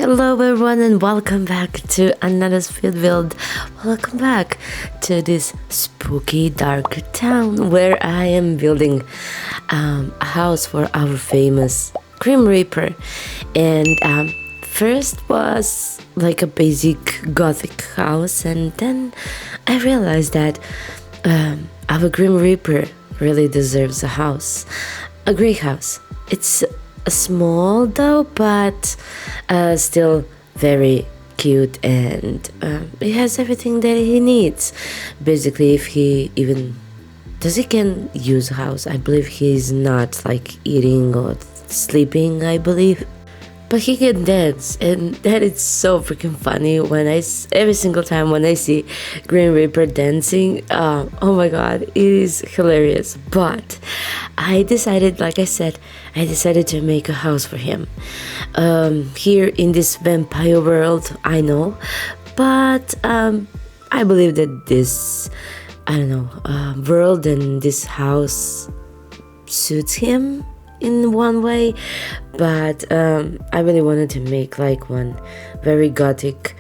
Hello everyone and welcome back to another speed build. Welcome back to this spooky dark town where I am building a house for our famous Grim Reaper. And first was like a basic gothic house, and then I realized that our Grim Reaper really deserves a house, a great house. It's small though, but still very cute, and it has everything that he needs. Basically, if he even he can use a house. I believe he's not like eating or sleeping, I believe, but he can dance, and that is so freaking funny. Every single time when I see Grim Reaper dancing, oh my god, it is hilarious. But I decided, like I said, to make a house for him here in this vampire world. I know, but I believe that this world and this house suits him in one way. But I really wanted to make like one very gothic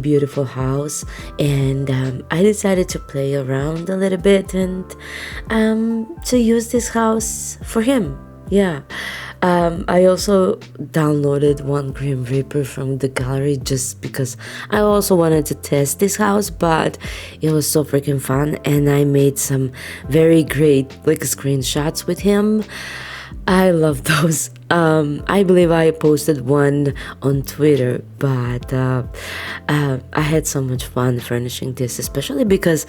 beautiful house, and I decided to play around a little bit and to use this house for him. I also downloaded one Grim Reaper from the gallery just because I also wanted to test this house, but it was so freaking fun, and I made some very great like screenshots with him. I love those. I believe I posted one on Twitter, but I had so much fun furnishing this, especially because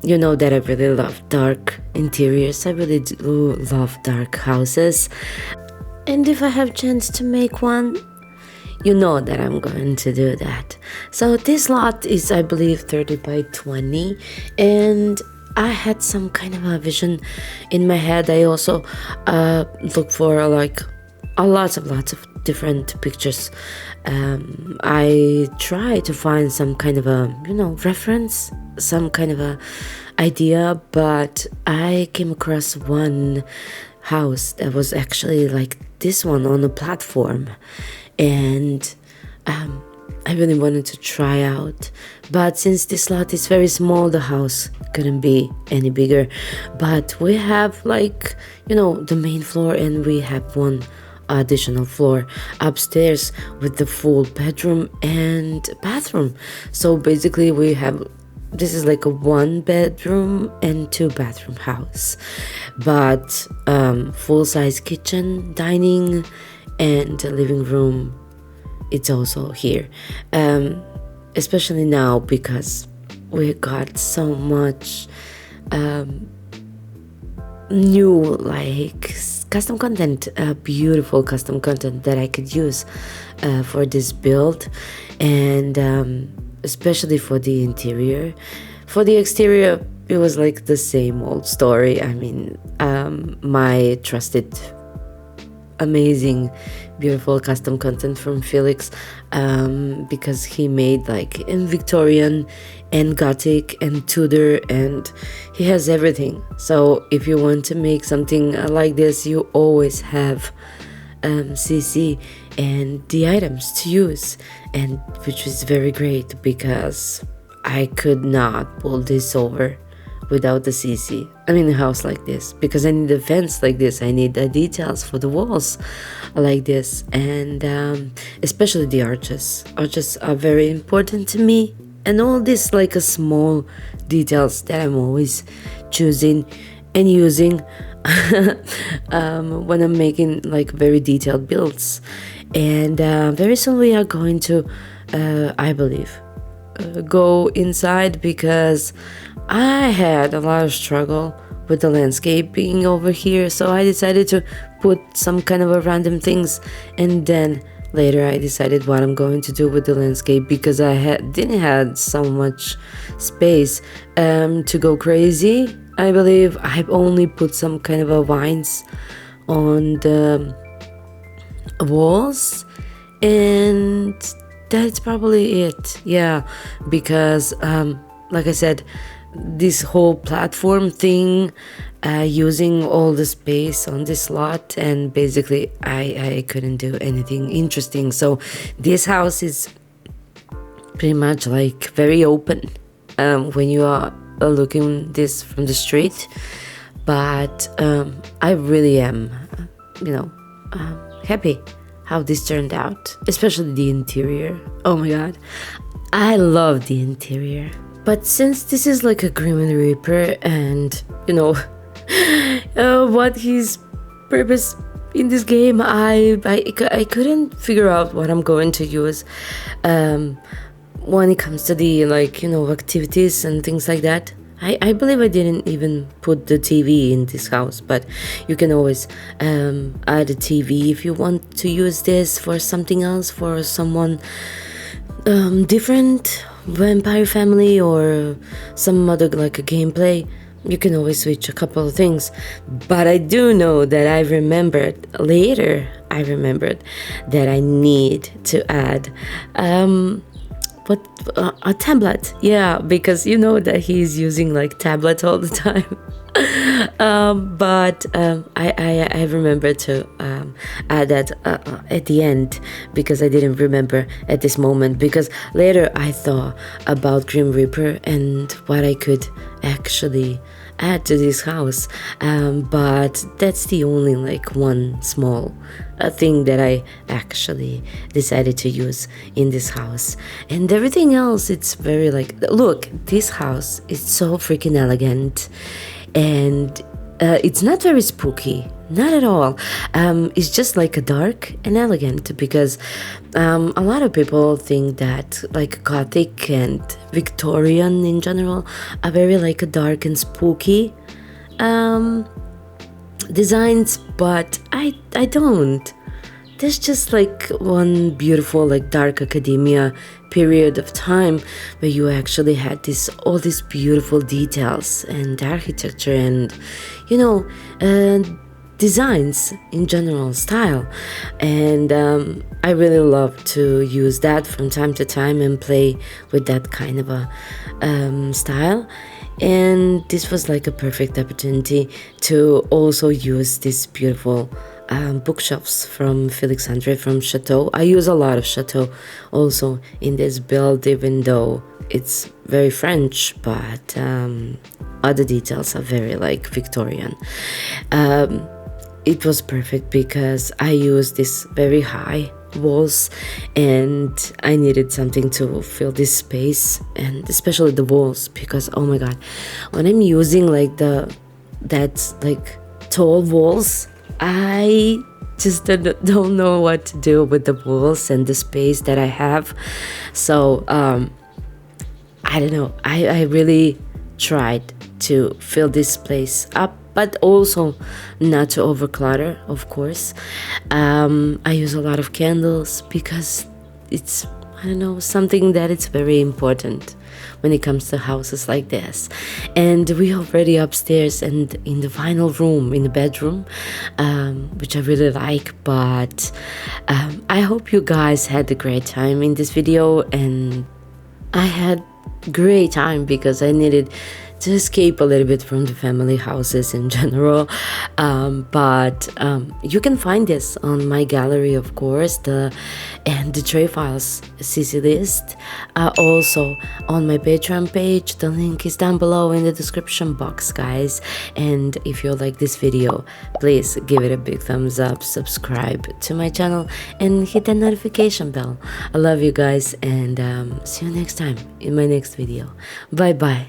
you know that I really love dark interiors. I really do love dark houses, and if I have chance to make one, you know that I'm going to do that. So this lot is, I believe, 30 by 20, and I had some kind of a vision in my head. I also look for like lots of different pictures. I try to find some kind of a reference, some kind of a idea, but I came across one house that was actually like this one on a platform, and I really wanted to try out. But since this lot is very small, the house couldn't be any bigger. But we have like the main floor, and we have one additional floor upstairs with the full bedroom and bathroom. So basically this is like a 1 bedroom and 2 bathroom house, but full size kitchen, dining, and living room. It's also here, especially now because we got so much new like custom content, beautiful custom content that I could use for this build, and especially for the interior. For the exterior, it was like the same old story. I mean, my trusted, amazing, beautiful custom content from Felix, because he made like in Victorian and Gothic and Tudor, and he has everything. So if you want to make something like this, you always have CC and the items to use, and which is very great because I could not pull this over without the CC. I mean, a house like this, because I need a fence like this, I need the details for the walls like this, and especially the arches. Arches are very important to me, and all this like a small details that I'm always choosing and using when I'm making like very detailed builds. And very soon we are going to, I believe, go inside, because I had a lot of struggle with the landscaping over here, so I decided to put some kind of a random things, and then later I decided what I'm going to do with the landscape, because I didn't have so much space to go crazy. I believe I've only put some kind of a vines on the walls, and that's probably it. Because like I said, this whole platform thing, using all the space on this slot, and basically I couldn't do anything interesting. So this house is pretty much like very open when you are looking this from the street, but I really am happy how this turned out, especially the interior. Oh my god, I love the interior. But since this is like a Grim Reaper, and what his purpose in this game, I couldn't figure out what I'm going to use when it comes to the activities and things like that. I believe I didn't even put the TV in this house, but you can always add a TV if you want to use this for something else, for someone different, vampire family, or some other like a gameplay. You can always switch a couple of things. But I do know that I remembered that I need to add a tablet. Yeah, because you know that he's using like tablet all the time. But I remember to add that at the end, because I didn't remember at this moment, because later I thought about Grim Reaper and what I could actually add to this house, but that's the only like one small thing that I actually decided to use in this house. And everything else, it's very like, look, this house is so freaking elegant, and it's not very spooky, not at all. It's just like a dark and elegant, because a lot of people think that like gothic and Victorian in general are very like a dark and spooky designs, but I don't. There's just like one beautiful like dark academia period of time where you actually had all these beautiful details and architecture and designs in general, style. And I really love to use that from time to time and play with that kind of a style. And this was like a perfect opportunity to also use this beautiful bookshelves from Felixandre, from Chateau. I use a lot of Chateau also in this build, even though it's very French, but other details are very like Victorian. It was perfect because I used this very high walls, and I needed something to fill this space, and especially the walls, because oh my god, when I'm using like that's like tall walls, I just don't know what to do with the walls and the space that I have. So I don't know, I really tried to fill this place up, but also not to overclutter, of course. I use a lot of candles because it's, I don't know, something that it's very important when it comes to houses like this. And we already upstairs and in the final room, in the bedroom, which I really like. But I hope you guys had a great time in this video, and I had great time because I needed to escape a little bit from the family houses in general. But you can find this on my gallery, of course, and the tray files CC list, also on my Patreon page. The link is down below in the description box, guys. And if you like this video, please give it a big thumbs up, subscribe to my channel, and hit that notification bell. I love you guys, and see you next time in my next video. Bye bye.